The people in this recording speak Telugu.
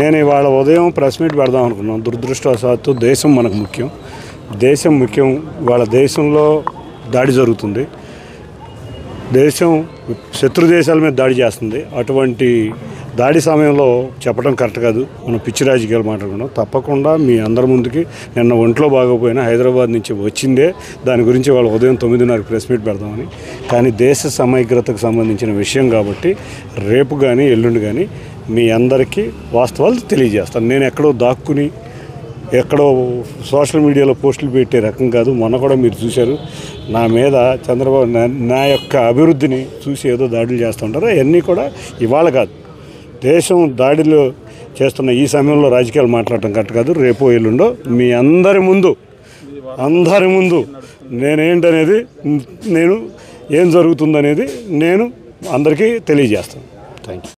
నేను ఇవాళ ఉదయం ప్రెస్ మీట్ పెడదాం అనుకున్నాను. దురదృష్టవశాత్తు దేశం మనకు ముఖ్యం. దేశం ముఖ్యం. ఇవాళ దేశంలో దాడి జరుగుతుంది. దేశం శత్రు దేశాల మీద దాడి చేస్తుంది. అటువంటి దాడి సమయంలో చెప్పడం కరెక్ట్ కాదు. మనం పిచ్చి రాజకీయాలు మాట్లాడుకున్నాం. తప్పకుండా మీ అందరి ముందుకి నిన్న ఒంట్లో బాగోపోయినా హైదరాబాద్ నుంచి వచ్చిందే దాని గురించి వాళ్ళ ఉదయం 9:30 ప్రెస్ మీట్ పెడదామని. కానీ దేశ సమగ్రతకు సంబంధించిన విషయం కాబట్టి రేపు కానీ ఎల్లుండి కానీ మీ అందరికీ వాస్తవాలు తెలియజేస్తాను. నేను ఎక్కడో దాక్కుని ఎక్కడో సోషల్ మీడియాలో పోస్టులు పెట్టే రకం కాదు. మొన్న కూడా మీరు చూశారు, నా మీద చంద్రబాబు నా యొక్క అభివృద్ధిని చూసి ఏదో దాడులు చేస్తుంటారు. అవన్నీ కూడా ఇవాళ కాదు. దేశం దాడిలో చేస్తున్న ఈ సమయంలో రాజకీయాలు మాట్లాడటం కరెక్ట్ కాదు. రేపు ఎల్లుండో మీ అందరి ముందు నేనేంటనేది, నేను ఏం జరుగుతుందనేది నేను అందరికీ తెలియజేస్తాను. Thank you.